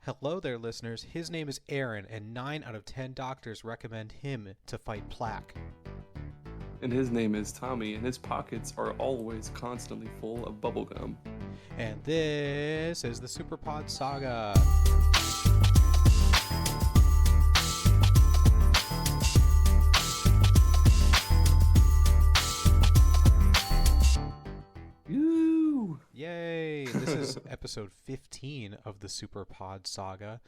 Hello there, listeners. His name is Aaron, and 9 out of 10 doctors recommend him to fight plaque. And his name is Tommy, and his pockets are always constantly full of bubblegum. And this is the Superpod Saga. Yoo! Yay! This is episode 15 of the Superpod Saga.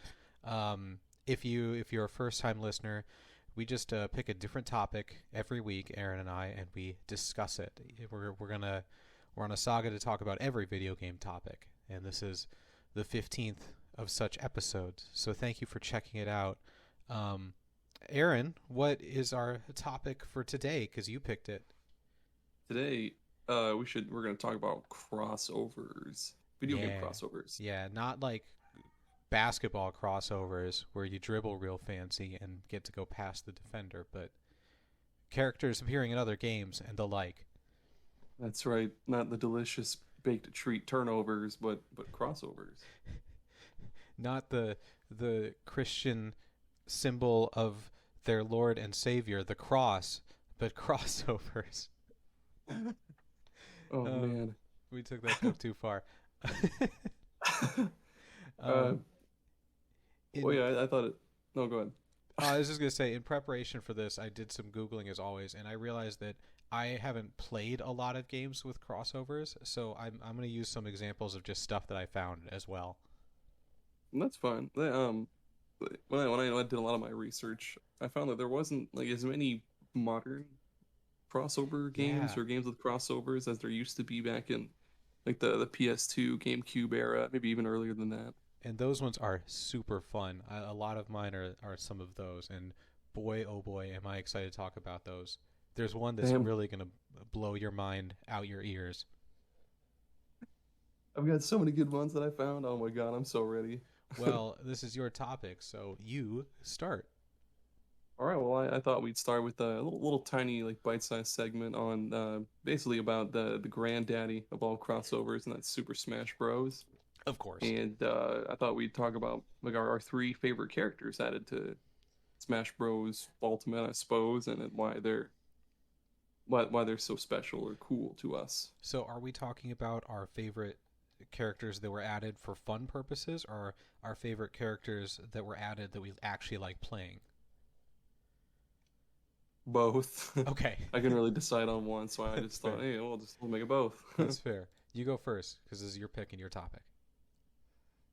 If you're a first-time listener, we just pick a different topic every week, Aaron and I, and we discuss it. We're on a saga to talk about every video game topic, and this is the 15th of such episodes. So thank you for checking it out. Aaron, what is our topic for today? Because you picked it. Today, we're going to talk about crossovers, video game crossovers. Yeah, not like basketball crossovers where you dribble real fancy and get to go past the defender, but characters appearing in other games and the like. That's right, not the delicious baked treat turnovers, but crossovers. Not the Christian symbol of their Lord and Savior, the cross, but crossovers. Oh man, we took that joke too far. I thought it. No, go ahead. I was just gonna say, in preparation for this, I did some Googling as always, and I realized that I haven't played a lot of games with crossovers, so I'm gonna use some examples of just stuff that I found as well. And that's fine. When I did a lot of my research, I found that there wasn't like as many modern crossover games or games with crossovers as there used to be back in like the PS2, GameCube era, maybe even earlier than that. And those ones are super fun. A lot of mine are some of those, and boy, oh boy, am I excited to talk about those. There's one that's really going to blow your mind out your ears. I've got so many good ones that I found. Oh my god, I'm so ready. Well, this is your topic, so you start. All right, well, I thought we'd start with a little tiny like bite-sized segment on basically about the granddaddy of all crossovers, and that's Super Smash Bros. Of course. And I thought we'd talk about like our three favorite characters added to Smash Bros. Ultimate, I suppose, and why they're so special or cool to us. So are we talking about our favorite characters that were added for fun purposes, or our favorite characters that were added that we actually like playing? Both. Okay. I couldn't really decide on one, so I just thought, hey, we'll make it both. That's fair. You go first, because this is your pick and your topic.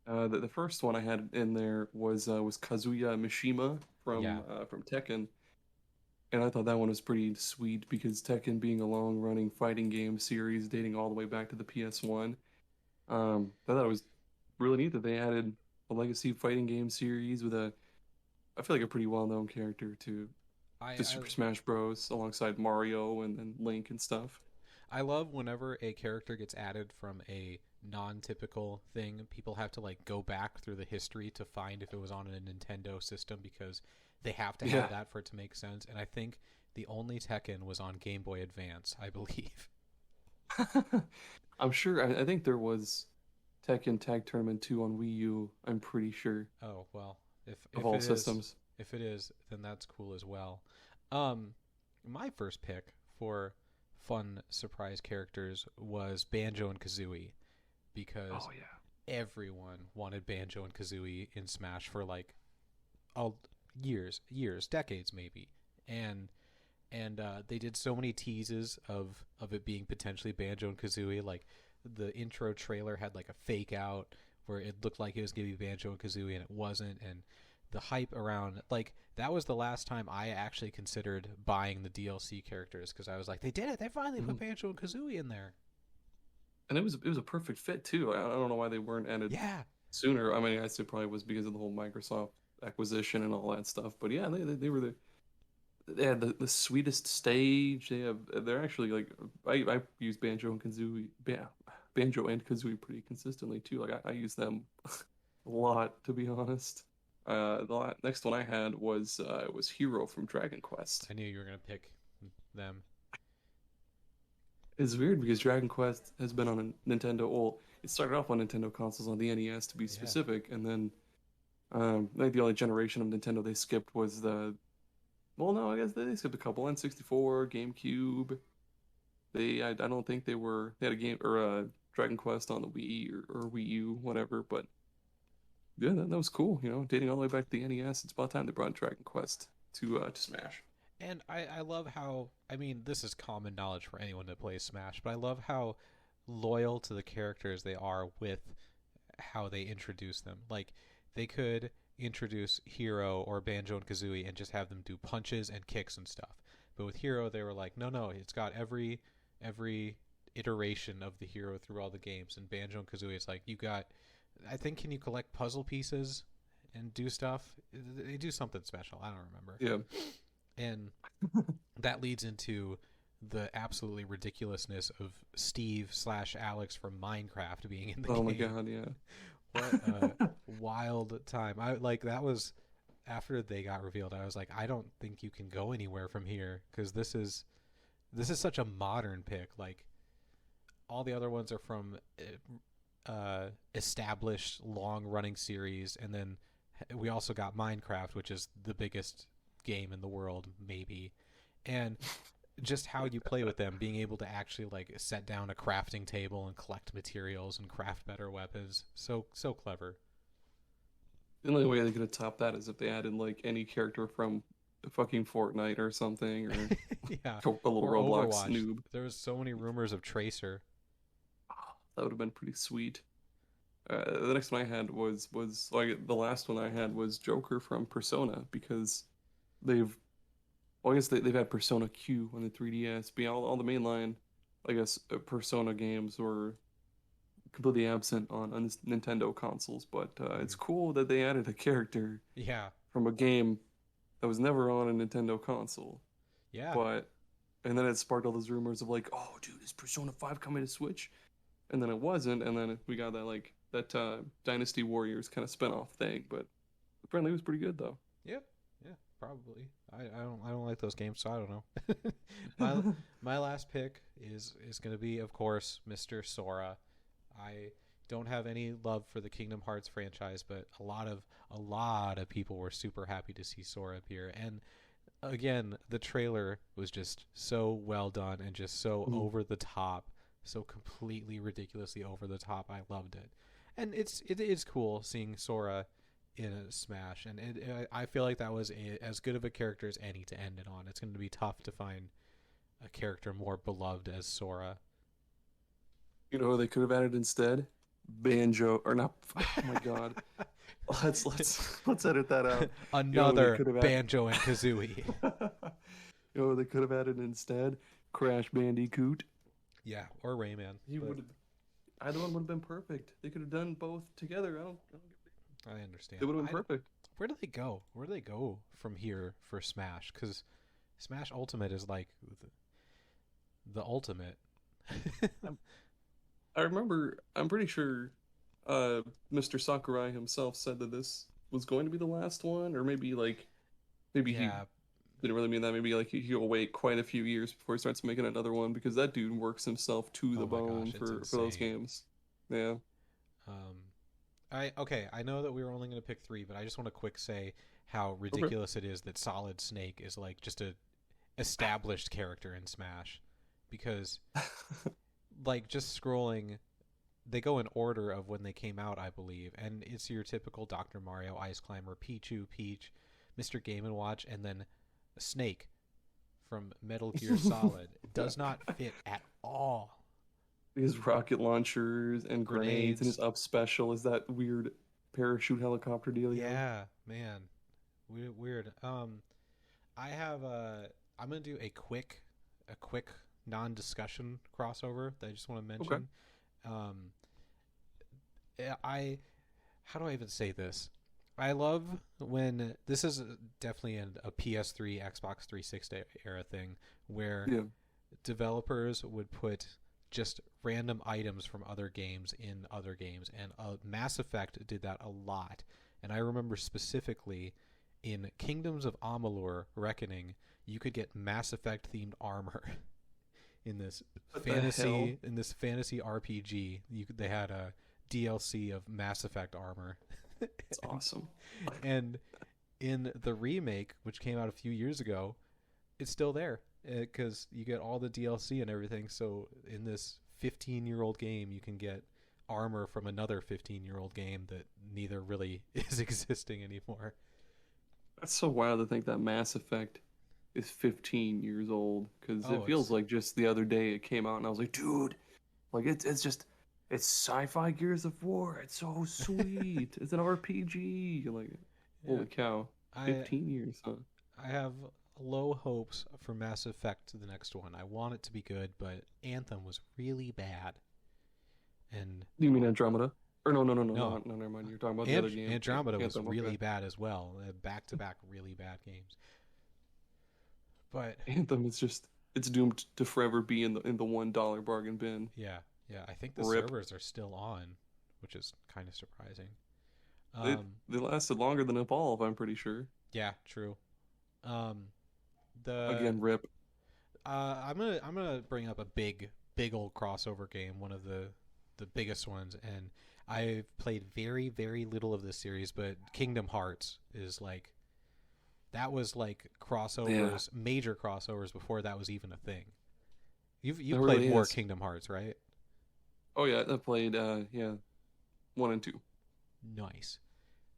The first one I had in there was Kazuya Mishima from Tekken, and I thought that one was pretty sweet because Tekken being a long-running fighting game series dating all the way back to the PS1, I thought it was really neat that they added a legacy fighting game series with I feel like a pretty well-known character to Super Smash Bros. Alongside Mario and Link and stuff. I love whenever a character gets added from a non-typical thing. People have to like go back through the history to find if it was on a Nintendo system because they have to have that for it to make sense. And I think the only Tekken was on Game Boy Advance, I believe. I'm sure. I think there was Tekken Tag Tournament 2 on Wii U. I'm pretty sure. Oh well, if all it systems. If it is, then that's cool as well. My first pick for fun surprise characters was Banjo and Kazooie, because everyone wanted Banjo and Kazooie in Smash for like years, decades maybe, and they did so many teases of it being potentially Banjo and Kazooie. Like the intro trailer had like a fake out where it looked like it was going to be Banjo and Kazooie and it wasn't, and the hype around, like, that was the last time I actually considered buying the DLC characters, because I was like, they did it, they finally put Banjo and Kazooie in there. And it was a perfect fit too. I don't know why they weren't added sooner. I mean, I guess it probably was because of the whole Microsoft acquisition and all that stuff. But yeah, they had the sweetest stage. They're actually like I use Banjo and Kazooie pretty consistently too. Like I use them a lot, to be honest. The next one I had was Hero from Dragon Quest. I knew you were gonna pick them. It's weird because Dragon Quest has been on a Nintendo. Well, it started off on Nintendo consoles on the NES to be specific, and then I think the only generation of Nintendo they skipped was the. Well, no, I guess they skipped a couple. N64, GameCube. I don't think they had a game or a Dragon Quest on the Wii or Wii U, whatever. But yeah, that was cool. You know, dating all the way back to the NES. It's about time they brought Dragon Quest to Smash. And I love how, I mean, this is common knowledge for anyone that plays Smash, but I love how loyal to the characters they are with how they introduce them. Like, they could introduce Hero or Banjo and Kazooie and just have them do punches and kicks and stuff. But with Hero, they were like, no, it's got every iteration of the hero through all the games. And Banjo and Kazooie, it's like, you got, I think, can you collect puzzle pieces and do stuff? They do something special. I don't remember. Yeah. And that leads into the absolutely ridiculousness of Steve/Alex from Minecraft being in the game. Oh my god, yeah. What a wild time. I like that was after they got revealed. I was like, I don't think you can go anywhere from here because this is such a modern pick. Like all the other ones are from established long running series, and then we also got Minecraft, which is the biggest game in the world maybe, and just how you play with them, being able to actually like set down a crafting table and collect materials and craft better weapons, so clever. The only way they could have topped that is if they added like any character from fucking Fortnite or something, or yeah, a little or Roblox Overwatch. noob. There was so many rumors of Tracer. That would have been pretty sweet. The next one I had was like the last one I had was Joker from Persona, because I guess they've had Persona Q on the 3DS, but all the mainline, I guess, Persona games were completely absent on Nintendo consoles. But it's cool that they added a character Yeah, from a game that was never on a Nintendo console. yeah. And then it sparked all those rumors of like, oh, dude, is Persona 5 coming to Switch? And then it wasn't, and then we got that Dynasty Warriors kind of spin-off thing. But apparently it was pretty good though. Yep. Yeah, probably. I don't like those games, so I don't know. my last pick is going to be, of course, Mr. Sora. I don't have any love for the Kingdom Hearts franchise, but a lot of people were super happy to see Sora appear. And again, the trailer was just so well done and just so over the top, so completely ridiculously over the top. I loved it. And it is cool seeing Sora in a Smash, and I feel like that was as good of a character as any to end it on. It's going to be tough to find a character more beloved as Sora. You know who they could have added instead? Banjo, or not? Oh my god! let's edit that out. Another Banjo and Kazooie. You know, they could have added instead Crash Bandicoot. Yeah, or Rayman. Either one would have been perfect. They could have done both together. I understand. It would have been perfect. Where do they go? Where do they go from here for Smash? Because Smash Ultimate is like the ultimate. I remember, I'm pretty sure Mr. Sakurai himself said that this was going to be the last one, or maybe he didn't really mean that. Maybe like he'll wait quite a few years before he starts making another one, because that dude works himself to the bone for those games. Yeah. I know that we were only going to pick 3, but I just want to quick say how ridiculous it is that Solid Snake is like just a established character in Smash, because like just scrolling, they go in order of when they came out, I believe, and it's your typical Dr. Mario, Ice Climber, Pichu, Peach, Mr. Game & Watch, and then Snake from Metal Gear Solid. Does not fit at all. His rocket launchers and grenades, and his up special is that weird parachute helicopter deal. Yeah, man, weird. I have I'm gonna do a quick non-discussion crossover that I just want to mention. Okay. How do I even say this? I love when this is definitely a PS3, Xbox 360 era thing where developers would put just random items from other games in other games, and Mass Effect did that a lot. And I remember specifically in Kingdoms of Amalur: Reckoning, you could get Mass Effect themed armor in this fantasy RPG. They had a DLC of Mass Effect armor. It's awesome. And in the remake, which came out a few years ago, it's still there because you get all the DLC and everything. So in this 15-year-old game, you can get armor from another 15-year-old game that neither really is existing anymore. That's so wild to think that Mass Effect is 15 years old because it feels like just the other day it came out and I was like, dude, like it's just it's sci-fi Gears of War. It's so sweet. It's an RPG. Like, holy cow, 15 years, huh? I have low hopes for Mass Effect, the next one. I want it to be good, but Anthem was really bad. And you mean Andromeda? Or no, never mind. You're talking about the other game. Andromeda was really bad as well. Back-to-back really bad games. But Anthem is just it's doomed to forever be in the $1 bargain bin. Yeah. I think the servers are still on, which is kind of surprising. They lasted longer than Evolve, I'm pretty sure. Yeah, true. Again, rip. I'm gonna bring up a big old crossover game, one of the biggest ones, and I've played very, very little of this series, but Kingdom Hearts is like that was like crossovers, major crossovers before that was even a thing. You've played really more Kingdom Hearts, right? Oh yeah, I played 1 and 2. Nice.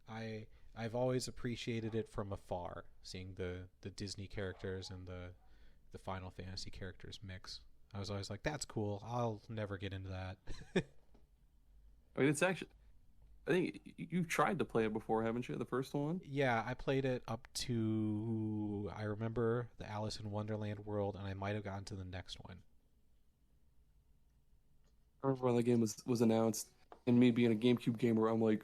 I've always appreciated it from afar, seeing the Disney characters and the Final Fantasy characters mix. I was always like, that's cool. I'll never get into that. I mean, it's actually, I think you've tried to play it before, haven't you? The first one? Yeah, I played it up to, I remember the Alice in Wonderland world, and I might have gotten to the next one. I remember when the game was announced, and me being a GameCube gamer, I'm like,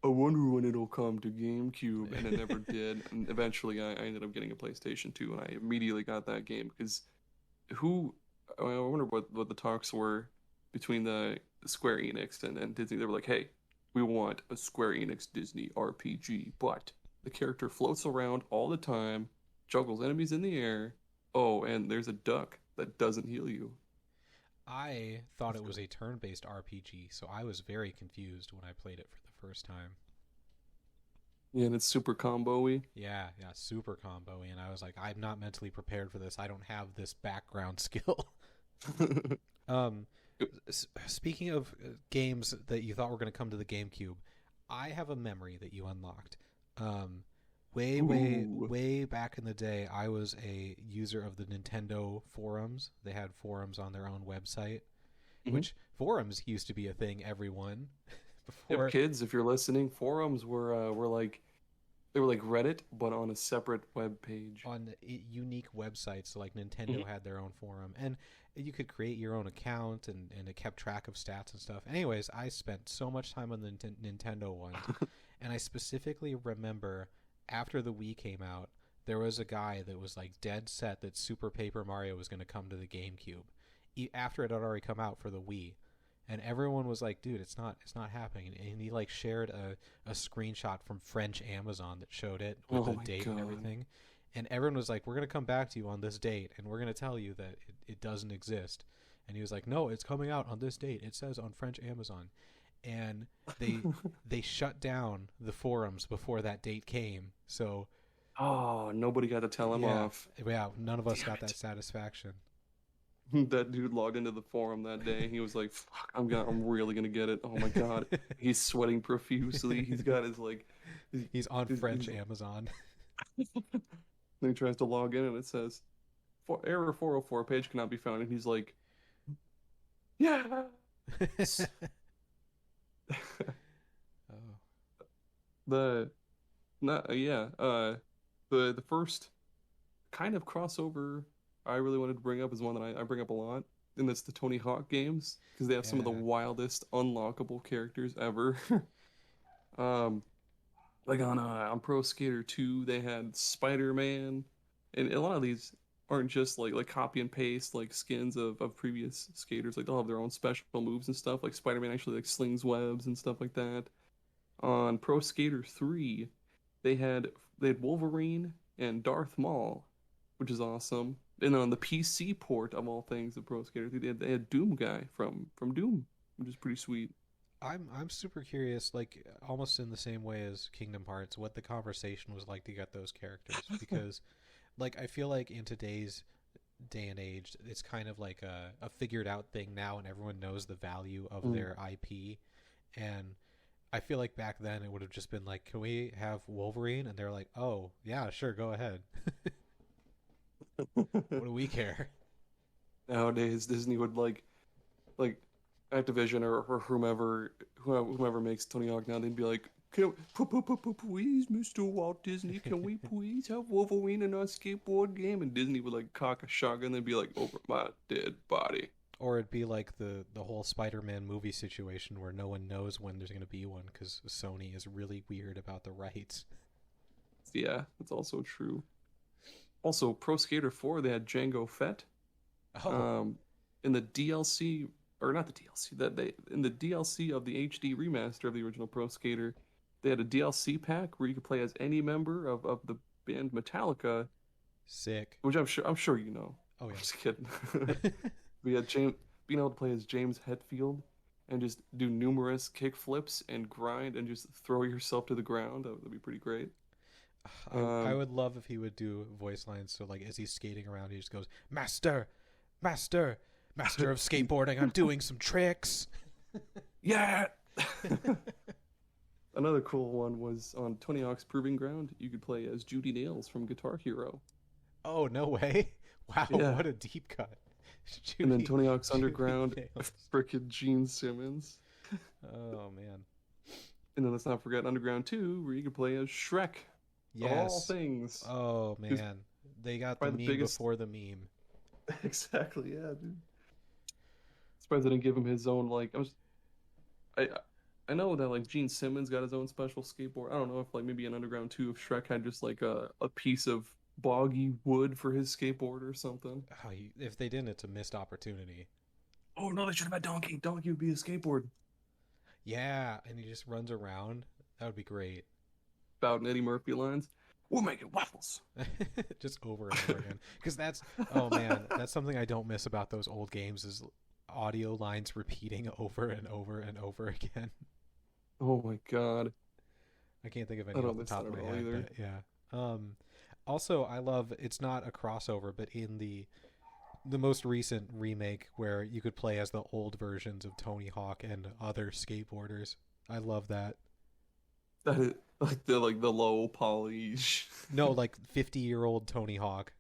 I wonder when it'll come to GameCube, and it never did. And eventually, I ended up getting a PlayStation 2, and I immediately got that game because I wonder what the talks were between the Square Enix and Disney. They were like, hey, we want a Square Enix Disney RPG, but the character floats around all the time, juggles enemies in the air. Oh, and there's a duck that doesn't heal you. I thought it was a turn-based RPG, so I was very confused when I played it for the first time. Yeah, and it's super combo-y. Yeah, super combo-y, and I was like, I'm not mentally prepared for this. I don't have this background skill. Speaking of games that you thought were going to come to the GameCube, I have a memory that you unlocked. Way back in the day, I was a user of the Nintendo forums. They had forums on their own website, which forums used to be a thing, everyone. Before... Yep, kids, if you're listening, forums were like they were like Reddit, but on a separate web page. On unique websites, so like Nintendo had their own forum, and you could create your own account, and it kept track of stats and stuff. Anyways, I spent so much time on the Nintendo ones, and I specifically remember after the Wii came out, there was a guy that was like dead set that Super Paper Mario was going to come to the GameCube after it had already come out for the Wii. And everyone was like, dude, it's not happening. And he like shared a screenshot from French Amazon that showed it with the date and everything. And everyone was like, we're going to come back to you on this date, and we're going to tell you that it doesn't exist. And he was like, no, it's coming out on this date. It says on French Amazon. And they shut down the forums before that date came. So nobody got to tell him off. Yeah, none of us got that satisfaction. That dude logged into the forum that day. He was like, "Fuck, I'm really gonna get it." Oh my god, he's sweating profusely. He's got his like, he's on French Amazon. Then he tries to log in and it says, "Error 404, page cannot be found." And he's like, "Yeah." The first kind of crossover I really wanted to bring up is one that I bring up a lot, and that's the Tony Hawk games, because they have some of the wildest unlockable characters ever. Like on Pro Skater 2, they had Spider-Man, and a lot of these aren't just like copy and paste like skins of previous skaters. Like they'll have their own special moves and stuff. Like Spider-Man actually like slings webs and stuff like that. On Pro Skater 3, they had Wolverine and Darth Maul, which is awesome. And on the PC port of all things of Pro Skater 3, they had Doom Guy from Doom, which is pretty sweet. I'm super curious, like almost in the same way as Kingdom Hearts, what the conversation was like to get those characters because, like, I feel like in today's day and age, it's kind of like a figured out thing now, and everyone knows the value of their IP. And I feel like back then it would have just been like, "Can we have Wolverine?" And they're like, "Oh yeah, sure, go ahead." What do we care? Nowadays, Disney would like Activision or whomever makes Tony Hawk now, they'd be like, please, Mr. Walt Disney, can we please have Wolverine in our skateboard game? And Disney would like cock a shotgun and be like, over my dead body. Or it'd be like the whole Spider-Man movie situation where no one knows when there's going to be one because Sony is really weird about the rights. Yeah, that's also true. Also, Pro Skater 4, they had Django Fett. Oh. In the DLC, or not the DLC, in the DLC of the HD remaster of the original Pro Skater, they had a DLC pack where you could play as any member of the band Metallica. Sick. Which I'm sure you know. Oh yeah. I'm just kidding. We had being able to play as James Hetfield and just do numerous kick flips and grind and just throw yourself to the ground. That would be pretty great. I would love if he would do voice lines. So like as he's skating around, he just goes, "Master, master, master of skateboarding. I'm doing some tricks." Yeah. Another cool one was on Tony Hawk's Proving Ground. You could play as Judy Nails from Guitar Hero. Oh, no way. Wow, yeah. What a deep cut. Judy, and then Tony Hawk's Underground, frickin' Gene Simmons. Oh, man. And then let's not forget Underground 2, where you could play as Shrek. Yes. All things. Oh, man. They got the meme before the meme. Exactly, yeah, dude. Surprised they didn't give him his own, like, I know that, like, Gene Simmons got his own special skateboard. I don't know if, like, maybe in Underground 2, if Shrek had just, like, a piece of boggy wood for his skateboard or something. Oh, if they didn't, it's a missed opportunity. Oh, no, they should have had Donkey. Donkey would be a skateboard. Yeah, and he just runs around. That would be great. About Eddie Murphy lines. We're making waffles. Just over and over again. Because oh man, that's something I don't miss about those old games is audio lines repeating over and over and over again. Oh my god. I can't think of any off the top of my head. But yeah. Also, I love, it's not a crossover, but in the most recent remake where you could play as the old versions of Tony Hawk and other skateboarders. I love that. That is like the low polish. No, like 50-year-old Tony Hawk.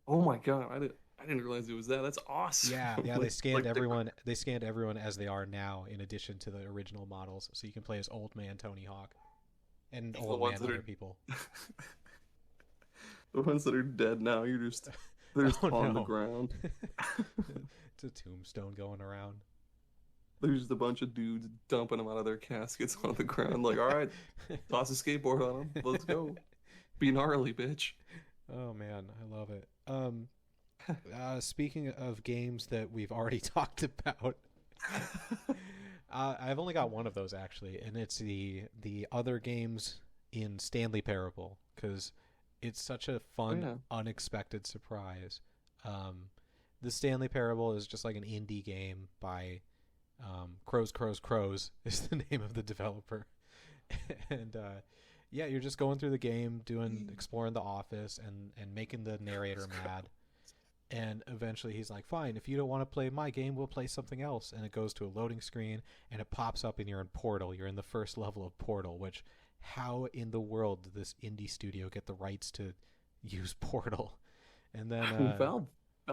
Oh my god, I didn't realize it was that. That's awesome. Yeah, they scanned everyone. They scanned everyone as they are now, in addition to the original models, so you can play as old man Tony Hawk and old man other people. The ones that are dead now, they're just on the ground. It's a tombstone going around. There's just a bunch of dudes dumping them out of their caskets on the ground. Like, all right, toss a skateboard on them. Let's go. Be gnarly, bitch. Oh man, I love it. Speaking of games that we've already talked about, I've only got one of those actually, and it's the other games in Stanley Parable, because it's such a fun, unexpected surprise. The Stanley Parable is just like an indie game by Crows is the name of the developer. And yeah, you're just going through the game, exploring the office and making the narrator mad. And eventually he's like, fine, if you don't want to play my game, we'll play something else. And it goes to a loading screen and it pops up and you're in Portal. You're in the first level of Portal, which how in the world did this indie studio get the rights to use Portal? And then Valve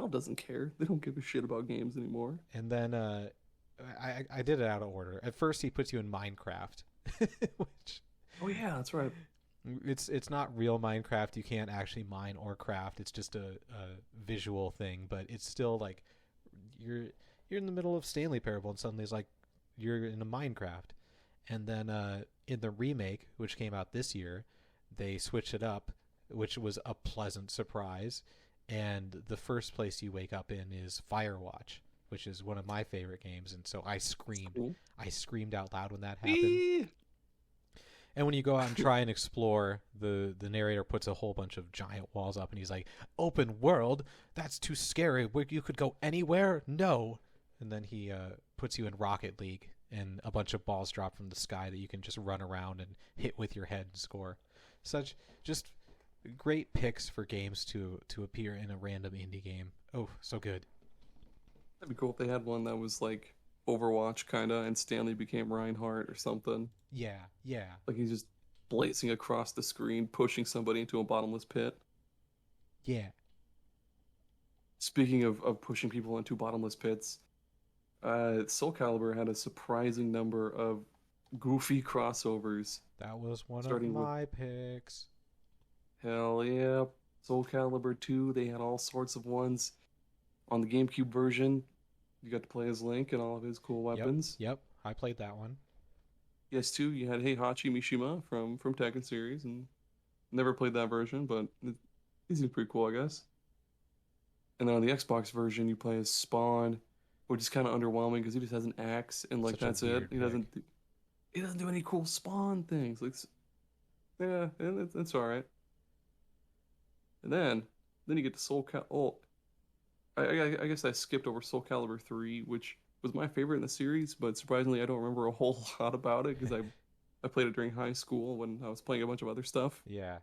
doesn't care. They don't give a shit about games anymore. And then I did it out of order. At first he puts you in Minecraft, which oh yeah, that's right. It's not real Minecraft. You can't actually mine or craft. It's just a visual thing, but it's still like you're in the middle of Stanley Parable and suddenly it's like you're in a Minecraft. And then in the remake, which came out this year, they switched it up, which was a pleasant surprise. And the first place you wake up in is Firewatch, which is one of my favorite games. And so I screamed. Cool. I screamed out loud when that happened. And when you go out and try and explore, the narrator puts a whole bunch of giant walls up, and he's like, open world? That's too scary. You could go anywhere? No. And then he puts you in Rocket League, and a bunch of balls drop from the sky that you can just run around and hit with your head and score. Such just great picks for games to appear in a random indie game. Oh, so good. That'd be cool if they had one that was like Overwatch kinda, and Stanley became Reinhardt or something. Yeah, yeah. Like he's just blazing across the screen, pushing somebody into a bottomless pit. Yeah. Speaking of pushing people into bottomless pits, Soul Calibur had a surprising number of goofy crossovers. That was one of my picks. Hell yeah. Soul Calibur 2, they had all sorts of ones. On the GameCube version, you got to play as Link and all of his cool weapons. Yep. I played that one. PS2, you had Heihachi Mishima from Tekken series, and never played that version, but he seems pretty cool, I guess. And then on the Xbox version, you play as Spawn, which is kind of underwhelming because he just has an axe and like that's it. He doesn't do any cool Spawn things. Like, yeah, it's all right. And then you get to Soul Calibur. Oh, I guess I skipped over Soul Calibur 3, which was my favorite in the series, but surprisingly, I don't remember a whole lot about it because I played it during high school when I was playing a bunch of other stuff. Yeah.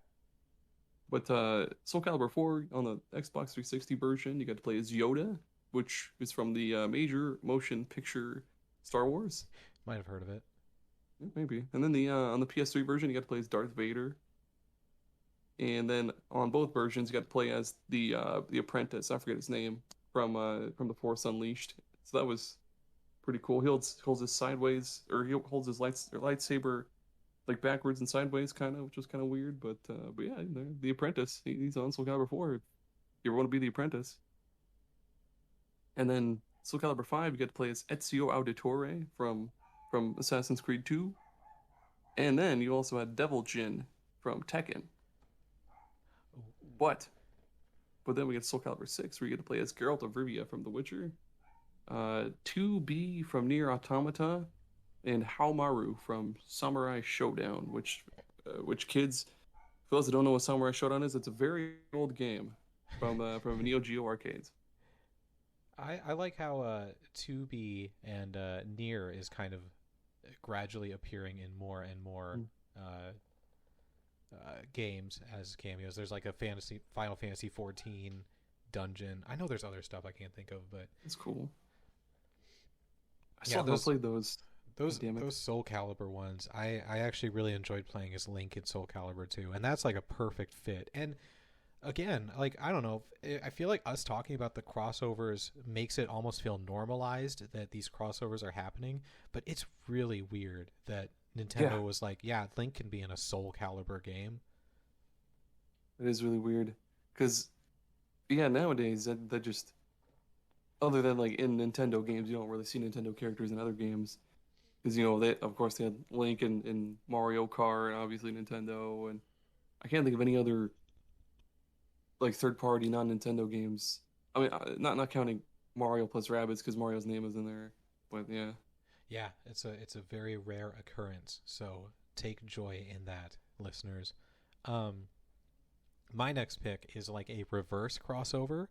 But Soul Calibur 4 on the Xbox 360 version, you got to play as Yoda, which is from the major motion picture Star Wars. Might have heard of it. Yeah, maybe. And then on the PS3 version, you got to play as Darth Vader. And then on both versions, you got to play as the apprentice. I forget his name from the Force Unleashed. So that was pretty cool. He holds his sideways, or he holds his lightsaber like backwards and sideways, kind of, which was kind of weird. But yeah, the apprentice. He's on Soul Calibur 4. If you ever want to be the apprentice. And then Soul Calibur 5, you get to play as Ezio Auditore from Assassin's Creed 2. And then you also had Devil Jin from Tekken. But then we get Soul Calibur 6, where you get to play as Geralt of Rivia from The Witcher, 2B from Nier Automata, and Haomaru from Samurai Showdown, which kids, for those that don't know what Samurai Showdown is, it's a very old game from Neo Geo arcades. I like how 2B and Nier is kind of gradually appearing in more and more games as cameos. There's like a Final Fantasy 14 dungeon. I know there's other stuff I can't think of, but it's cool. I still haven't played those. Those Soul Calibur ones, I actually really enjoyed playing as Link in Soul Calibur 2, and that's like a perfect fit. And again, like, I don't know, I feel like us talking about the crossovers makes it almost feel normalized that these crossovers are happening, but it's really weird that Nintendo was like, yeah, Link can be in a Soul Calibur game. It is really weird because, yeah, nowadays that just, other than like in Nintendo games, you don't really see Nintendo characters in other games because they had Link in Mario Kart, and obviously Nintendo, and I can't think of any other like third-party non-Nintendo games. I mean, not counting Mario plus Rabbids because Mario's name is in there, but yeah. Yeah, it's a very rare occurrence, so take joy in that, listeners. My next pick is like a reverse crossover.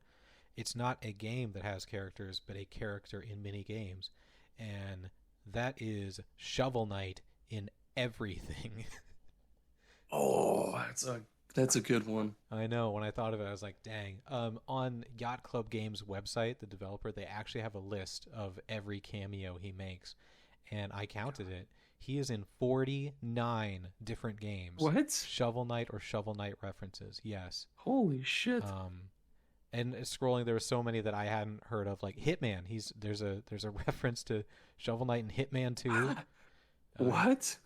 It's not a game that has characters, but a character in mini games, and that is Shovel Knight in everything. Oh, that's a good one. I know. When I thought of it, I was like, dang. On Yacht Club Games website, the developer, they actually have a list of every cameo he makes, and I counted it. He is in 49 different games. What? Shovel Knight or Shovel Knight references. Yes. Holy shit. And scrolling, there were so many that I hadn't heard of, like Hitman. There's a reference to Shovel Knight in Hitman 2. What?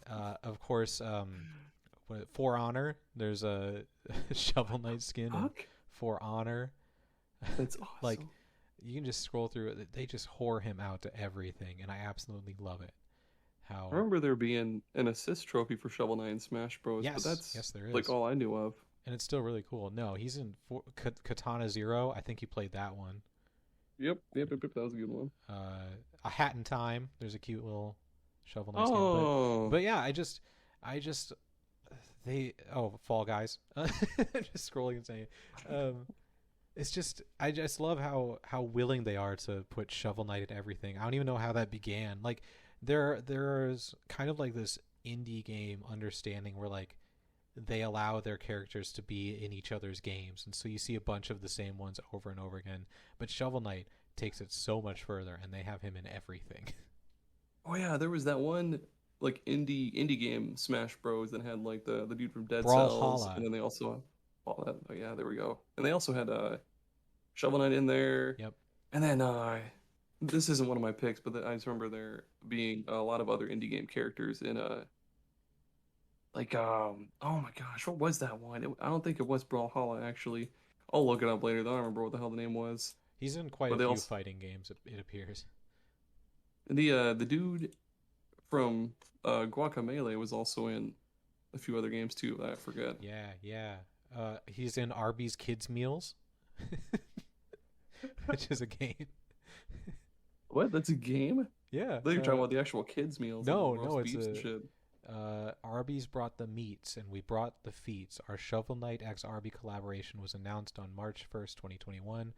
Of course, For Honor. There's a Shovel Knight skin For Honor. That's awesome. Like, you can just scroll through it. They just whore him out to everything, and I absolutely love it. I remember there being an assist trophy for Shovel Knight in Smash Bros. Yes, but that's there is. Like all I knew of. And it's still really cool. No, he's in Katana Zero. I think he played that one. Yep. That was a good one. A Hat in Time. There's a cute little Shovel Knight skin. But yeah, Fall Guys. Just scrolling and saying, it's just, I just love how willing they are to put Shovel Knight in everything. I don't even know how that began. Like, There's kind of like this indie game understanding where like they allow their characters to be in each other's games, and so you see a bunch of the same ones over and over again. But Shovel Knight takes it so much further, and they have him in everything. Oh yeah, there was that one like indie game Smash Bros that had like the dude from Dead Cells, Brawlhalla. and then they also oh yeah, there we go. And they also had Shovel Knight in there. Yep. And then this isn't one of my picks, but I just remember there being a lot of other indie game characters in like oh my gosh, what was that one? I don't think it was Brawlhalla actually. I'll look it up later. I don't remember what the hell the name was. He's in quite But a they few also fighting games, it appears. the dude from Guacamelee was also in a few other games too that I forget. Yeah, yeah. He's in Arby's Kids Meals, which is a game. What? That's a game? Yeah. I thought you were talking about the actual kids meals. No, like no, roast it's beefs a and shit. Arby's brought the meats and we brought the feats. Our Shovel Knight x Arby collaboration was announced on March 1st, 2021.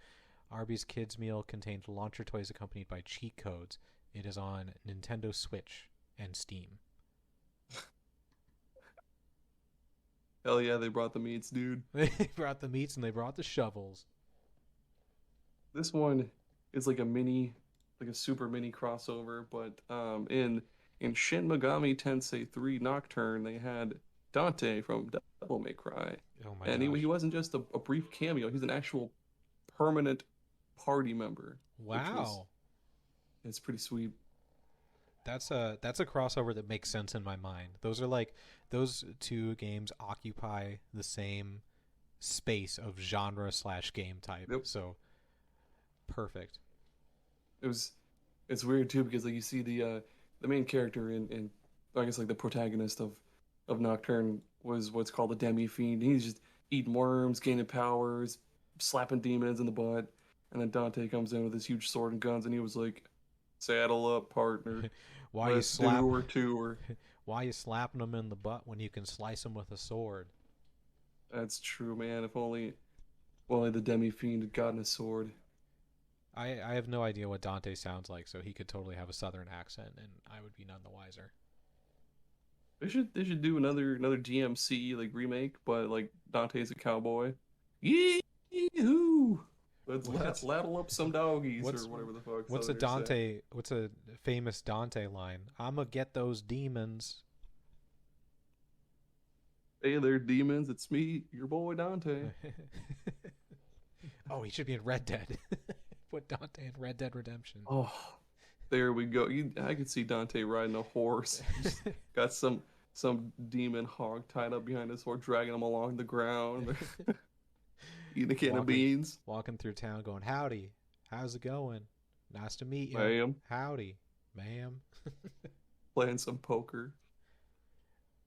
Arby's Kids Meal contained launcher toys accompanied by cheat codes. It is on Nintendo Switch and Steam. Hell yeah, they brought the meats, dude. They brought the meats and they brought the shovels. This one is like a super mini crossover, but in Shin Megami Tensei 3 Nocturne, they had Dante from Devil May Cry. Oh my And gosh. he wasn't just a brief cameo, he's an actual permanent party member. Wow. It's pretty sweet. That's a crossover that makes sense in my mind. Those are like those two games occupy the same space of genre / game type. Yep. So perfect. It's weird too because like you see the main character in I guess like the protagonist of Nocturne was what's called a demi fiend. He's just eating worms, gaining powers, slapping demons in the butt, and then Dante comes in with his huge sword and guns, and he was like, "Saddle up, partner. Why Let's you slap? do her tour." Why you slapping them in the butt when you can slice them with a sword? That's true, man. If only the demi fiend had gotten a sword. I have no idea what Dante sounds like, so he could totally have a southern accent, and I would be none the wiser. They should do another DMC like remake, but like Dante's a cowboy. Yee-hoo! Let's lattle up some doggies or whatever the fuck. What's a Dante? What's a famous Dante line? I'ma get those demons. Hey there, demons! It's me, your boy Dante. Oh, he should be in Red Dead. Put Dante in Red Dead Redemption. Oh, there we go. I could see Dante riding a horse. Got some demon hog tied up behind his horse, dragging him along the ground. Eating a can of beans. Walking through town going, howdy, how's it going? Nice to meet you. Ma'am. Howdy, ma'am. Playing some poker.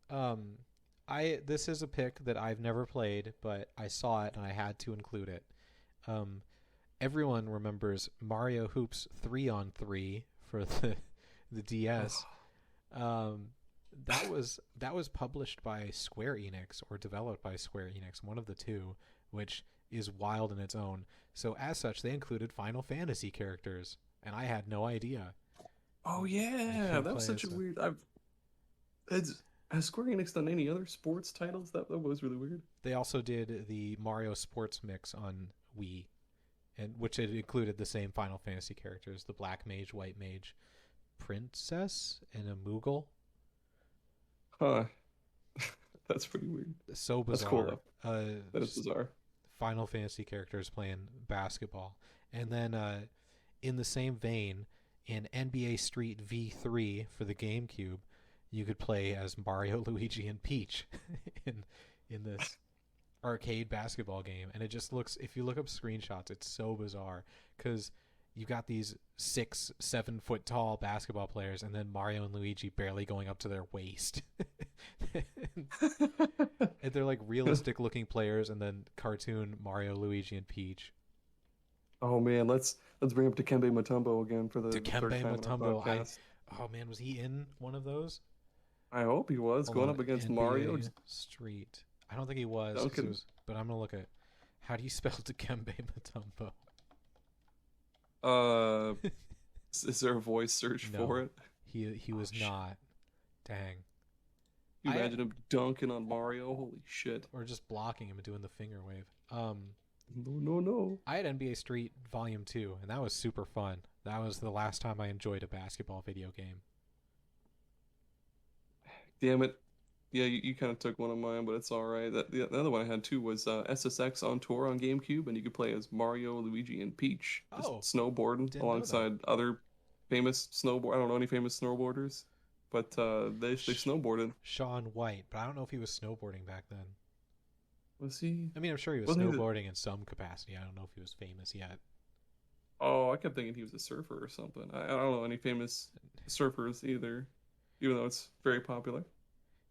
This is a pick that I've never played, but I saw it and I had to include it. Everyone remembers Mario Hoops 3-on-3 for the DS. That was published by Square Enix or developed by Square Enix, one of the two, which is wild in its own. So as such, they included Final Fantasy characters, and I had no idea. Oh yeah, that was such a weird. Has Square Enix done any other sports titles? That was really weird. They also did the Mario Sports Mix on Wii, and which it included the same Final Fantasy characters: the Black Mage, White Mage, Princess, and a Moogle. Huh. That's pretty weird. So bizarre. That's cool though. That is bizarre. Final Fantasy characters playing basketball. And then in the same vein, in NBA Street V3 for the GameCube, you could play as Mario, Luigi, and Peach in this arcade basketball game. And it just looks, if you look up screenshots, it's so bizarre because you got these 6-7 foot tall basketball players and then Mario and Luigi barely going up to their waist. And they're like realistic looking players and then cartoon Mario, Luigi, and Peach. Oh man, let's bring up Dikembe Mutombo again for the Dikembe third time Mutombo. Oh man, was he in one of those? I hope he was. Going up against NBA Mario. Street. I don't think he was, but I'm gonna look at how do you spell Dikembe Mutombo? Is there a voice search for it? He was not. Dang. You imagine him dunking on Mario? Holy shit! Or just blocking him and doing the finger wave. No. I had NBA Street Volume 2, and that was super fun. That was the last time I enjoyed a basketball video game. Damn it. Yeah, you kind of took one of mine, but it's all right. The other one I had too was SSX on tour on GameCube, and you could play as Mario, Luigi, and Peach, just snowboarding alongside other famous snowboard. I don't know any famous snowboarders, but they snowboarded. Shaun White, but I don't know if he was snowboarding back then. Was he? I mean, I'm sure he was snowboarding in some capacity. I don't know if he was famous yet. Oh, I kept thinking he was a surfer or something. I don't know any famous surfers either, even though it's very popular.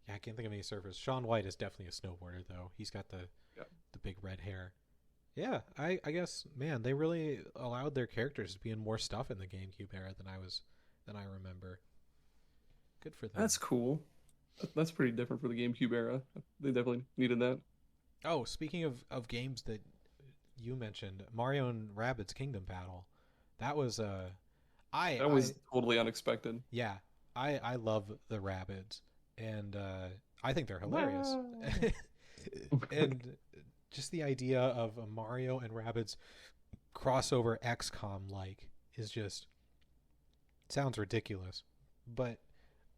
Yeah, I can't think of any surfers. Shaun White is definitely a snowboarder, though. He's got the big red hair. Yeah, I guess, man, they really allowed their characters to be in more stuff in the GameCube era than I remember. Good for them. That's cool. That's pretty different for the GameCube era. They definitely needed that. Oh, speaking of games that you mentioned, Mario and Rabbids Kingdom Battle. That was totally unexpected. Yeah, I love the Rabbids. And I think they're hilarious. And just the idea of a Mario and Rabbids crossover XCOM is just sounds ridiculous. But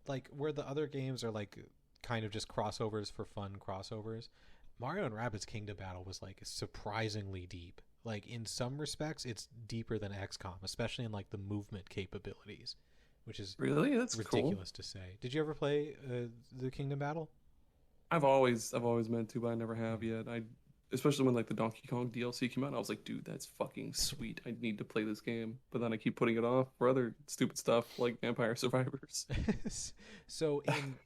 like where the other games are like kind of just crossovers for fun crossovers, Mario and Rabbids Kingdom Battle was like surprisingly deep. Like in some respects it's deeper than XCOM, especially in like the movement capabilities. Which is really that's ridiculous cool. to say. Did you ever play the Kingdom Battle? I've always meant to, but I never have yet. Especially when like the Donkey Kong DLC came out, I was like, dude, that's fucking sweet. I need to play this game. But then I keep putting it off for other stupid stuff like Vampire Survivors. So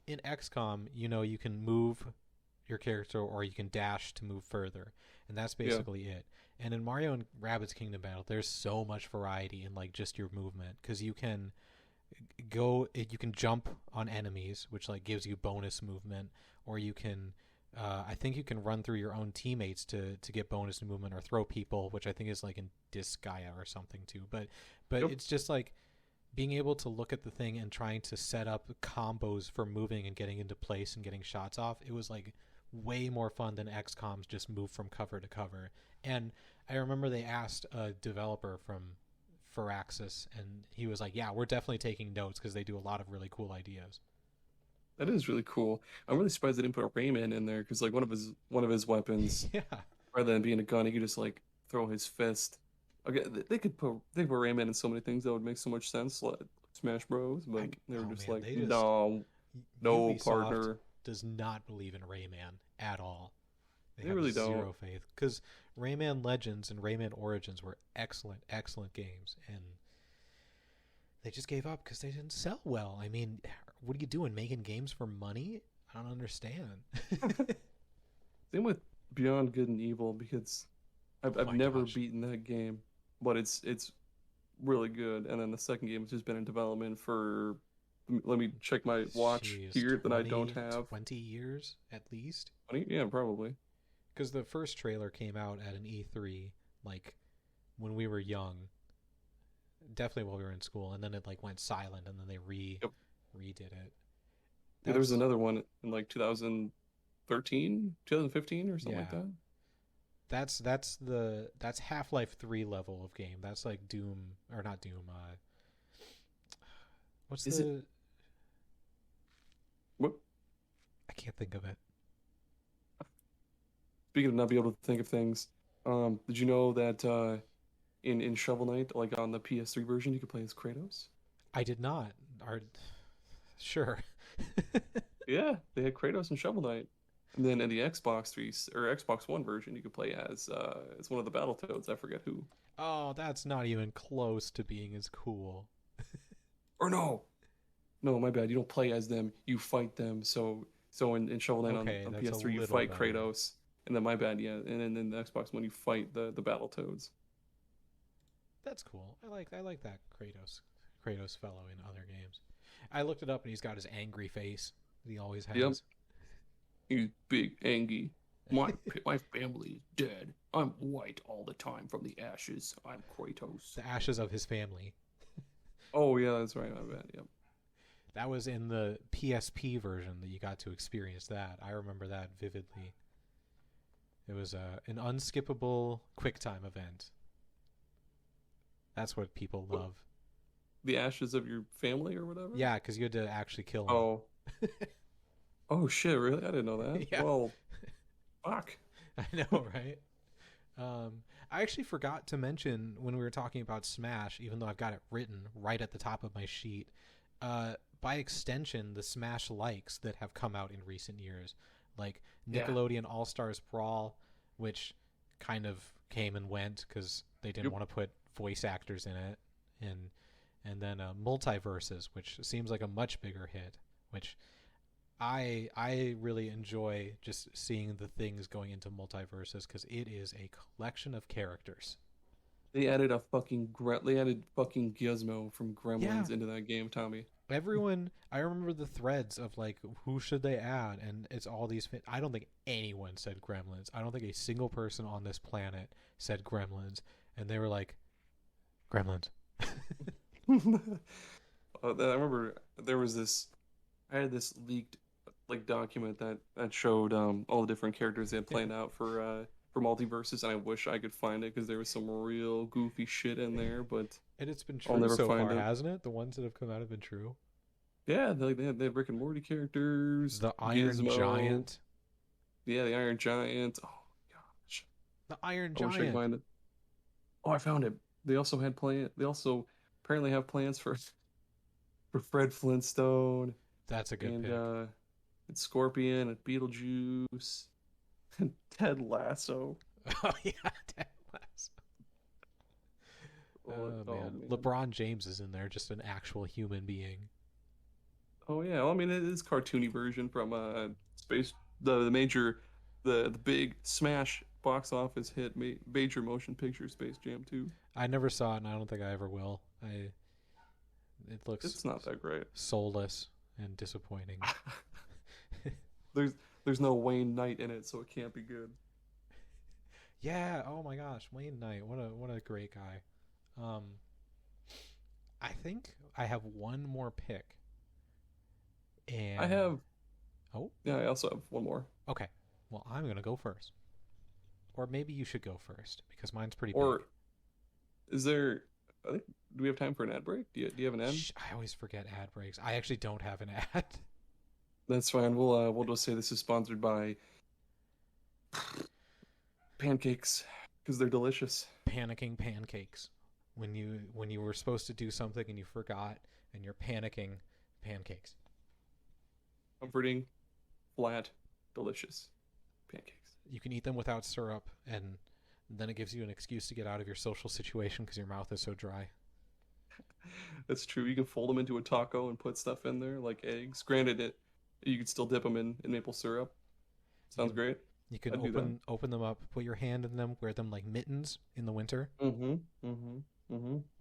in XCOM, you can move your character or you can dash to move further, and that's basically it. And in Mario and Rabbids Kingdom Battle, there's so much variety in like just your movement because you can jump on enemies, which like gives you bonus movement, or you can I think you can run through your own teammates to get bonus movement, or throw people, which I think is like in Disgaea or something too. But It's just like being able to look at the thing and trying to set up combos for moving and getting into place and getting shots off. It was like way more fun than XCOM's just move from cover to cover. And I remember they asked a developer from Firaxis, and he was like, yeah, we're definitely taking notes because they do a lot of really cool ideas. That is really cool. I'm really surprised they didn't put a Rayman in there because like one of his weapons, rather than being a gun, he could just like throw his fist. Okay, they could put Rayman in so many things that would make so much sense, like Smash Bros. But they were just like, no, Ubisoft partner does not believe in Rayman at all. They really don't. Zero faith, because Rayman Legends and Rayman Origins were excellent games, and they just gave up because they didn't sell well. I mean, what are you doing, making games for money? I don't understand. Same with Beyond Good and Evil, because I've never beaten that game, but it's really good. And then the second game has just been in development for, let me check my watch here that I don't have. 20 years at least? 20? Yeah, probably. Because the first trailer came out at an E3, like, when we were young. Definitely while we were in school. And then it, like, went silent, and then they redid it. Yeah, there was another one in, like, 2013? 2015 or something like that? That's Half-Life 3 level of game. That's like Doom, or not Doom, What? I can't think of it. Speaking of not being able to think of things, did you know that in Shovel Knight, like on the PS3 version, you could play as Kratos? I did not. Sure. Yeah, they had Kratos in Shovel Knight. And then in the Xbox 3 or Xbox One version, you could play as one of the Battletoads. I forget who. Oh, that's not even close to being as cool. Or no, my bad. You don't play as them. You fight them. So in Shovel Knight on PS3, you fight Kratos. And then my bad, yeah. And then in the Xbox One, you fight the Battletoads. That's cool. I like that Kratos fellow in other games. I looked it up, and he's got his angry face that he always has. Yep. He's big, angry. My family is dead. I'm white all the time from the ashes. I'm Kratos. The ashes of his family. Oh yeah, that's right. My bad. Yep. That was in the PSP version that you got to experience that. I remember that vividly. It was an unskippable QuickTime event. That's what people love. The ashes of your family or whatever? Yeah, because you had to actually kill them. Oh. Oh, shit, really? I didn't know that. Yeah. Well, fuck. I know, right? I actually forgot to mention when we were talking about Smash, even though I've got it written right at the top of my sheet, by extension, the Smash likes that have come out in recent years, like Nickelodeon All-Stars Brawl, which kind of came and went because they didn't want to put voice actors in it, and then Multiverses, which seems like a much bigger hit, which I really enjoy just seeing the things going into Multiverses because it is a collection of characters. They added fucking Gizmo from Gremlins into that game, Tommy. Everyone, I remember the threads of like, who should they add? And it's all these. I don't think anyone said Gremlins. I don't think a single person on this planet said Gremlins. And they were like, Gremlins. I remember there was this. I had this leaked like document that showed all the different characters they had planned out for Multiverses, and I wish I could find it because there was some real goofy shit in there. But and it's been true so far, hasn't it? The ones that have come out have been true. Yeah, they had Rick and Morty characters. The Iron Giant. Yeah, the Iron Giant. Oh gosh. The Iron Giant. I wish I could find it. Oh, I found it. They also apparently have plans for Fred Flintstone. That's a good pick. And Scorpion and Beetlejuice and Ted Lasso. Oh yeah, Ted Lasso. Oh man. LeBron James is in there, just an actual human being. Oh yeah, well, I mean it is cartoony version from Space the big smash box office hit major motion picture Space Jam 2. I never saw it, and I don't think I ever will. It's not that great. Soulless and disappointing. There's no Wayne Knight in it, so it can't be good. Yeah, oh my gosh, Wayne Knight, what a great guy. I think I have one more pick. And I also have one more. Okay. Well, I'm going to go first. Or maybe you should go first because mine's pretty big. Is there do we have time for an ad break? Do you have an ad? I always forget ad breaks. I actually don't have an ad. That's fine. We'll just say this is sponsored by pancakes because they're delicious. Panicking pancakes. When you were supposed to do something and you forgot and you're panicking, pancakes. Comforting, flat, delicious pancakes. You can eat them without syrup, and then it gives you an excuse to get out of your social situation because your mouth is so dry. That's true. You can fold them into a taco and put stuff in there, like eggs. Granted, you could still dip them in maple syrup. Sounds great. You can open them up, put your hand in them, wear them like mittens in the winter. You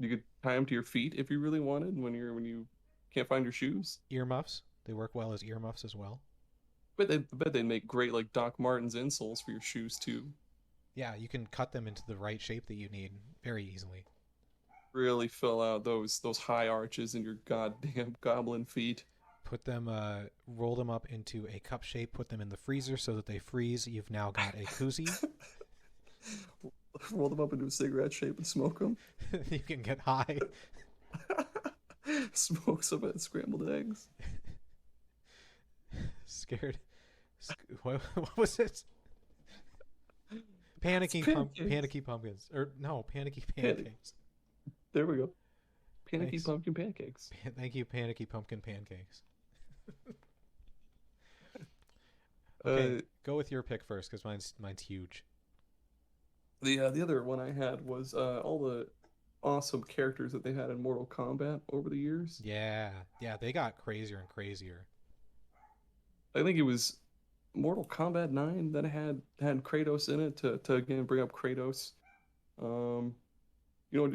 could tie them to your feet if you really wanted when you can't find your shoes. Earmuffs. They work well as earmuffs as well. But I bet they'd make great like Doc Martens insoles for your shoes too. Yeah, you can cut them into the right shape that you need very easily. Really fill out those high arches in your goddamn goblin feet. Put them, roll them up into a cup shape. Put them in the freezer so that they freeze. You've now got a koozie. Roll them up into a cigarette shape and smoke them. You can get high. Smoke some scrambled eggs. Scared. What was it? Panicky pumpkins. Or no, panicky pancakes. There we go. Panicky pumpkin pancakes. Thank you, panicky pumpkin pancakes. Okay, go with your pick first because mine's huge. The other one I had was all the awesome characters that they had in Mortal Kombat over the years. Yeah, they got crazier and crazier. I think it was Mortal Kombat 9 that had Kratos in it to again bring up Kratos.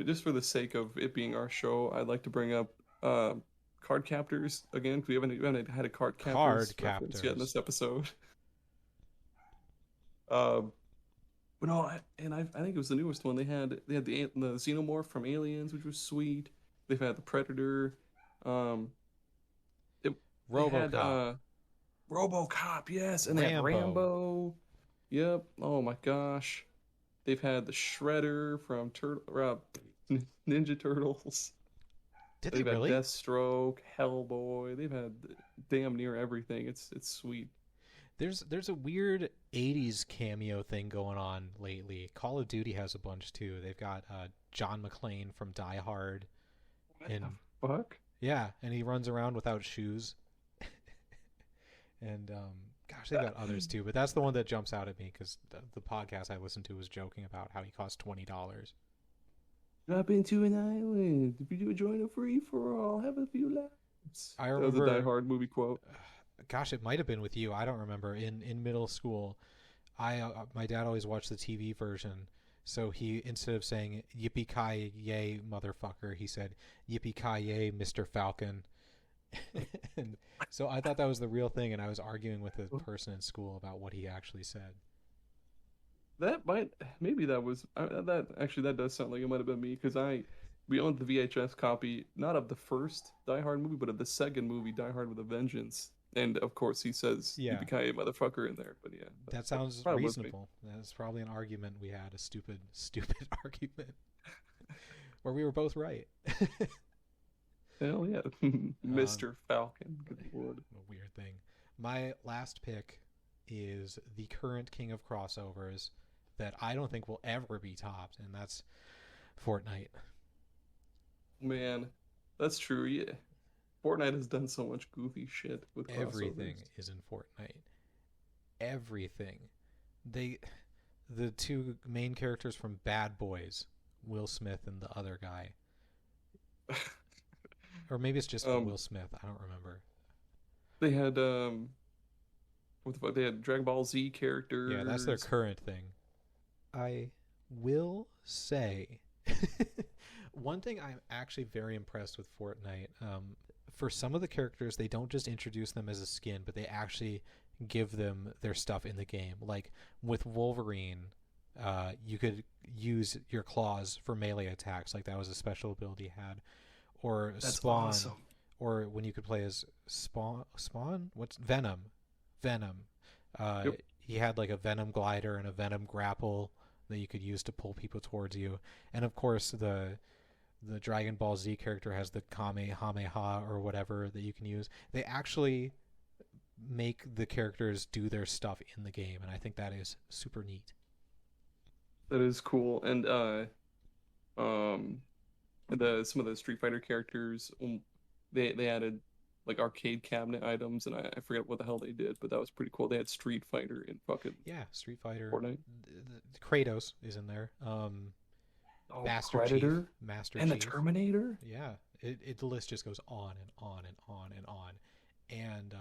Just for the sake of it being our show, I'd like to bring up card captors again because we haven't had a card captors yet in this episode. But no, I think it was the newest one. They had the Xenomorph from Aliens, which was sweet. They've had the Predator. They had RoboCop, RoboCop, yes, and they had Rambo. Rambo. Yep. Oh my gosh. They've had the Shredder from Ninja Turtles. Did they They've had really? Deathstroke, Hellboy. They've had damn near everything. It's sweet. There's a weird '80s cameo thing going on lately. Call of Duty has a bunch too. They've got John McClane from Die Hard, What the and fuck? yeah, and he runs around without shoes. And gosh, they've got others too, but that's the one that jumps out at me because the podcast I listened to was joking about how he cost $20. Drop into an island. If you join a free for all, have a few laughs. I That was a Die remember, Hard movie quote. gosh, it might have been with you. I don't remember. In middle school, I my dad always watched the TV version, so he instead of saying "Yippee ki yay, motherfucker," he said "Yippee ki yay, Mr. Falcon." And so I thought that was the real thing, and I was arguing with a person in school about what he actually said. That might maybe that was that actually that does sound like it might have been me because we owned the VHS copy not of the first Die Hard movie but of the second movie Die Hard with a Vengeance, and of course he says Yeah, "yippee motherfucker" in there. But yeah, that that sounds probably was me. reasonable. That's probably an argument we had, a stupid, stupid argument where we were both right. Hell yeah, um, Mr. Falcon. Good lord. a weird thing. My last pick is the current king of crossovers that I don't think will ever be topped, and that's Fortnite. Man, that's true. Yeah, Fortnite has done so much goofy shit with Everything crossovers. is in Fortnite. Everything. They, the two main characters from Bad Boys, Will Smith and the other guy, or maybe it's just um, Will Smith. I don't remember. they had what the fuck? They had Dragon Ball Z Yeah, that's their characters. current thing. I will say one thing I'm actually very impressed with Fortnite. For some of the characters, they don't just introduce them as a skin, but they actually give them their stuff in the game. Like with Wolverine, you could use your claws for melee attacks, like that was a special ability he had. Or That's Spawn, awesome. or when you could play as Spawn. What's Venom? Venom. Yep. He had like a Venom glider and a Venom grapple that you could use to pull people towards you. And of course, the Dragon Ball Z character has the Kamehameha or whatever that you can use. They actually make the characters do their stuff in the game, and I think that is super neat. That is cool. And um the some of the Street Fighter characters they added like arcade cabinet items and I forget what the hell they did, but that was pretty cool. They had Street Fighter in fucking Yeah, Street Fighter. Fortnite. Kratos is in there. Oh, Master Chief. Predator Master and the Chief. Terminator? Yeah, the list just goes on and on and on and on. And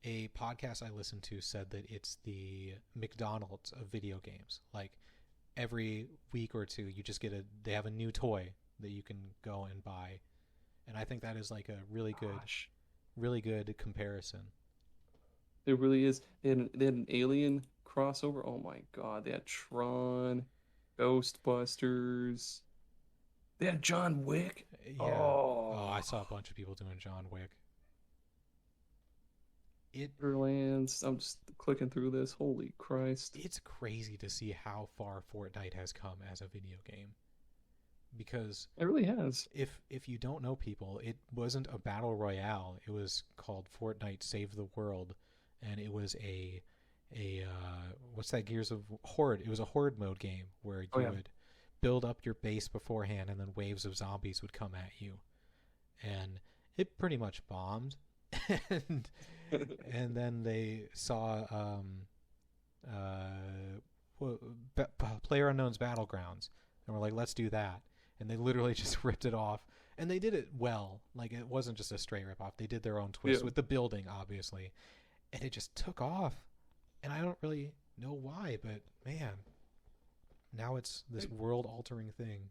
a podcast I listened to said that it's the McDonald's of video games. Like every week or two, you just they have a new toy that you can go and buy. And I think that is like a Gosh, really good comparison. it really is. They had an Alien crossover. Oh my God, they had Tron, Ghostbusters. They had John Wick. Yeah. Oh, Oh, I saw a bunch of people doing John Wick. It Borderlands. I'm just clicking through this. Holy Christ. it's crazy to see how far Fortnite has come as a video game. Because It really has. if you don't know, people, it wasn't a battle royale. It was called Fortnite Save the World, and it was a what's that, Gears of Horde. It was a horde mode game where Oh you yeah. would build up your base beforehand, and then waves of zombies would come at you, and it pretty much bombed. and and then they saw Player Unknown's Battlegrounds, and we're like, let's do that. And they literally just ripped it off, and they did it well. Like it wasn't just a straight rip off. They did their own twist Yeah. with the building, obviously, and it just took off. And I don't really know why, but man, now it's this world altering thing.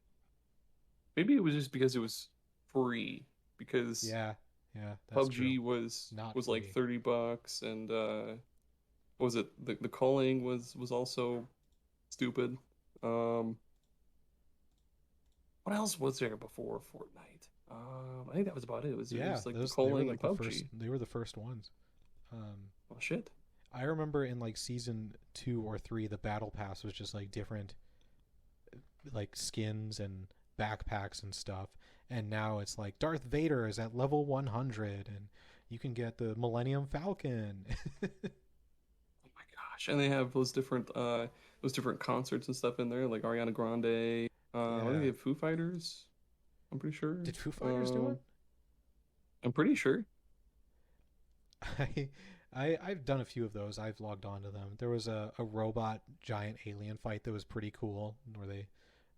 Maybe it was just because it was free. Because Yeah, yeah, that's true. PUBG Not was like free. $30 and what was it the culling was also stupid. Um what else was there before Fortnite? I think that was about it. It was like the they were Colang and like the PUBG. first. They were the first ones. Oh shit. I remember in like season 2 or 3, the battle pass was just like different, like skins and backpacks and stuff. And now it's like Darth Vader is at level 100, and you can get the Millennium Falcon. Oh my gosh. And they have those different concerts and stuff in there, like Ariana Grande. I think they Yeah. have Foo Fighters. I'm pretty sure. Did Foo Fighters do Uh, it? I'm pretty sure. I, I've done a few of those. I've logged on to them. There was a robot giant alien fight that was pretty cool, where they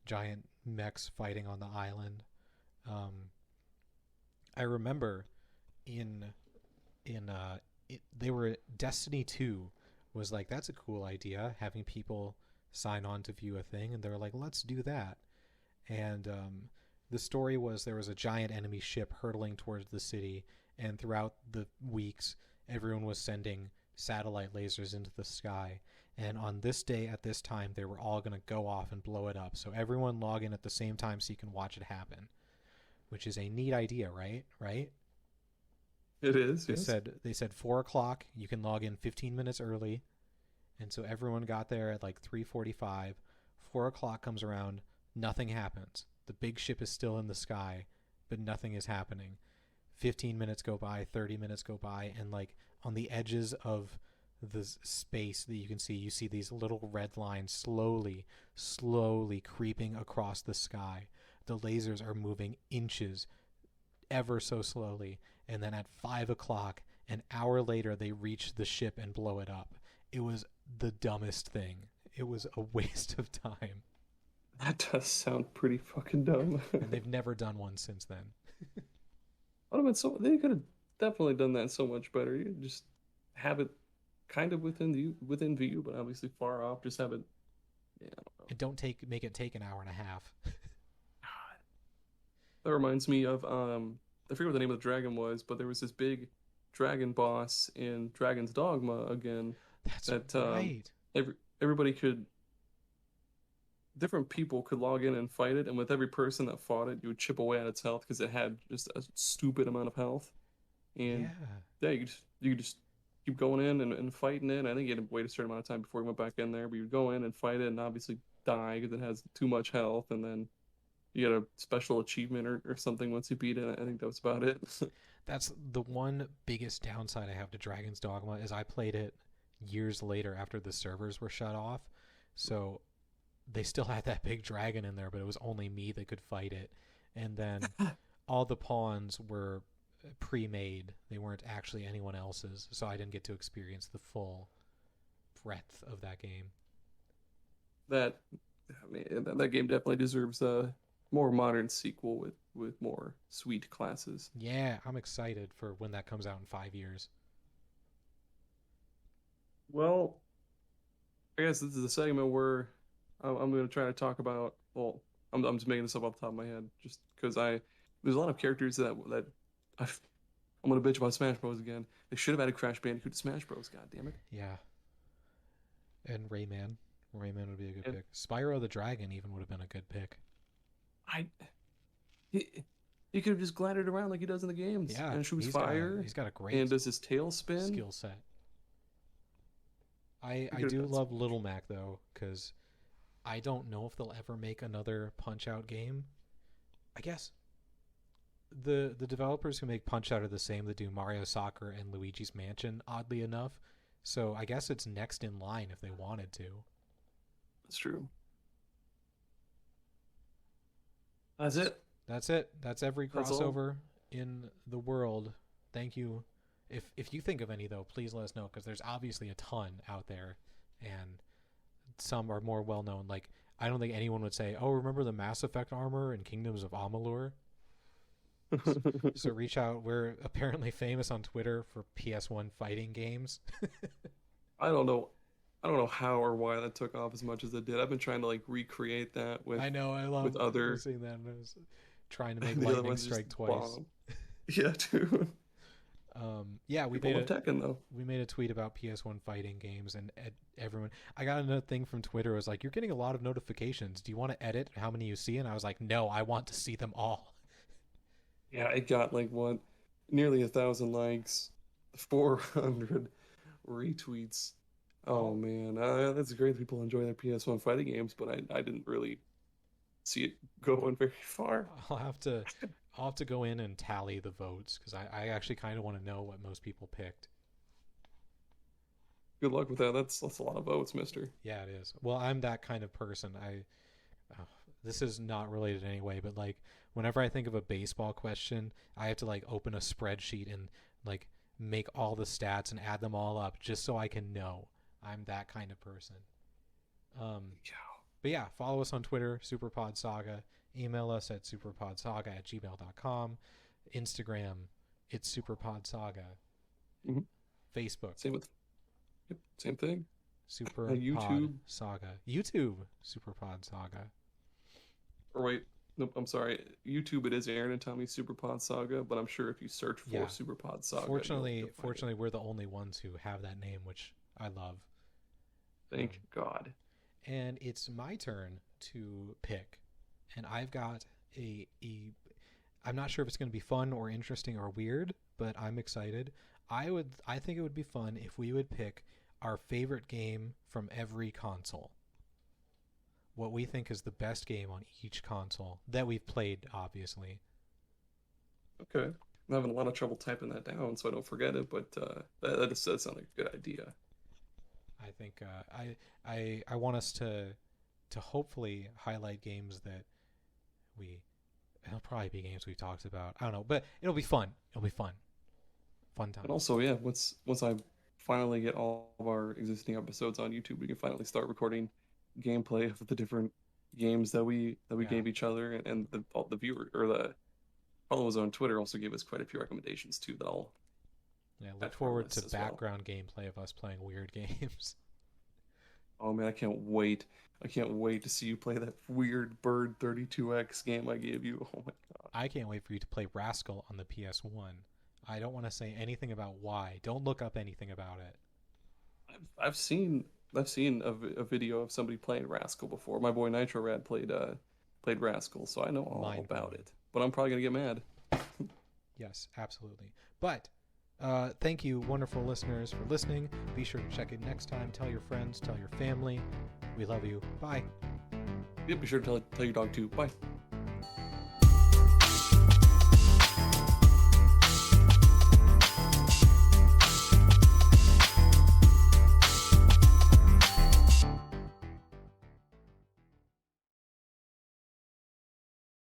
giant mechs fighting on the island. Um, I remember in they were Destiny 2 was like, that's a cool idea, having people sign on to view a thing, and they were like, let's do that. And the story was there was a giant enemy ship hurtling towards the city, and throughout the weeks, everyone was sending satellite lasers into the sky. And on this day at this time, they were all going to go off and blow it up. So everyone log in at the same time so you can watch it happen, which is a neat idea, right? Right? It is, They yes. said 4 o'clock. You can log in 15 minutes early, and so everyone got there at like 3:45. 4 o'clock comes around, nothing happens. The big ship is still in the sky, but nothing is happening. 15 minutes go by, 30 minutes go by, and like on the edges of the space that you see these little red lines slowly creeping across the sky. The lasers are moving inches, ever so slowly, and then at 5 o'clock, an hour later, they reach the ship and blow it up. It was the dumbest thing. It was a waste of time, That does sound pretty fucking dumb. and they've never done one since then. Would have been so they could have definitely done that so much better. You just have it kind of within view, but obviously far off. Just have it. Yeah, I don't know. And don't make it take an hour and a half. That reminds me of I forget what the name of the dragon was, but there was this big dragon boss in Dragon's Dogma again. That's That right. everybody could different people could log in and fight it, and with every person that fought it, you would chip away at its health because it had just a stupid amount of health. And Yeah. yeah, you could just keep going in and fighting it. I think you had to wait a certain amount of time before you went back in there, but you'd go in and fight it and obviously die because it has too much health, and then you get a special achievement or something once you beat it. I think that was about it. That's the one biggest downside I have to Dragon's Dogma is I played it years later after the servers were shut off. So they still had that big dragon in there, but it was only me that could fight it. And then all the pawns were pre-made. They weren't actually anyone else's, so I didn't get to experience the full breadth of that game. That I mean, that game definitely deserves a more modern sequel with more sweet classes. Yeah, I'm excited for when that comes out in 5 years. Well, I guess this is a segment where I'm going to try to talk about. Well, I'm just making this up off the top of my head, just because there's a lot of characters that I'm going to bitch about Smash Bros. Again. They should have added Crash Bandicoot to Smash Bros. God damn it! Yeah. And Rayman. Rayman would be a good And pick. Spyro the Dragon even would have been a good pick. I he could have just glided around like he does in the games, Yeah, and shoots he's fire, got a and great does his tail spin. skill set. He I could have do done love Little Mac though, because I don't know if they'll ever make another Punch Out game. I guess the developers who make Punch Out are the same that do Mario Soccer and Luigi's Mansion, oddly enough. So I guess it's next in line if they wanted to. That's true. That's it. That's it. That's every That's all. crossover in the world. Thank you. If you think of any though, please let us know because there's obviously a ton out there, and some are more well known. Like I don't think anyone would say, "Oh, remember the Mass Effect armor in Kingdoms of Amalur?" So reach out. We're apparently famous on Twitter for PS1 fighting games. I don't know. I don't know how or why that took off as much as it did. I've been trying to like recreate that with I know. I love with other seeing that. And I was trying to make the other lightning ones strike just twice. bomb. Yeah, dude. Yeah, we People made love Tekken though. we made a tweet about PS1 fighting games, and everyone. I got another thing from Twitter. It was like, "You're getting a lot of notifications. Do you want to edit how many you see?" And I was like, "No, I want to see them all." Yeah, it got like what, nearly 1,000 likes, 400 retweets. Oh man, that's great. People enjoy their PS1 fighting games, but I didn't really see it going very far. I'll have to I'll have to go in and tally the votes because I actually kind of want to know what most people picked. Good luck with that. That's a lot of votes, Mister. Yeah, it is. Well, I'm that kind of person. This is not related in any way, but like whenever I think of a baseball question, I have to like open a spreadsheet and like make all the stats and add them all up just so I can know. I'm that kind of person. Um, but yeah, follow us on Twitter, Superpod Saga. Email us at superpodsaga@gmail.com. Instagram, it's Superpod Saga. Mm-hmm. Facebook. Same thing. Superpod YouTube. Saga. YouTube, Superpod Saga. Or wait, nope, I'm sorry. YouTube, it is Aaron and Tommy Superpod Saga, but I'm sure if you search for Superpod Saga, fortunately, we're the only ones who have that name, which I love. Thank God. And it's my turn to pick, and I've got a I'm not sure if it's going to be fun or interesting or weird, but I'm excited. I think it would be fun if we would pick our favorite game from every console. What we think is the best game on each console that we've played, obviously. Okay. I'm having a lot of trouble typing that down so I don't forget it, but that just does sound like a good idea. I think I want us to hopefully highlight games that it'll probably be games we talked about. I don't know, but it'll be fun. It'll be fun. Fun time. And also, yeah, once I finally get all of our existing episodes on YouTube, we can finally start recording gameplay of the different games that we gave each other, and the viewer or the followers on Twitter also gave us quite a few recommendations too that I'll look forward to background gameplay of us playing weird games. Oh man, I can't wait to see you play that weird Bird 32X game I gave you. Oh my god, I can't wait for you to play Rascal on the PS1. I don't want to say anything about why. Don't look up anything about it. I've seen a video of somebody playing Rascal before. My boy Nitro Rad played Rascal, so I know all about it. But I'm probably gonna get mad. Yes, absolutely. But thank you, wonderful listeners, for listening. Be sure to check it next time. Tell your friends, tell your family. We love you. Bye. Yep, be sure to tell your dog too. Bye.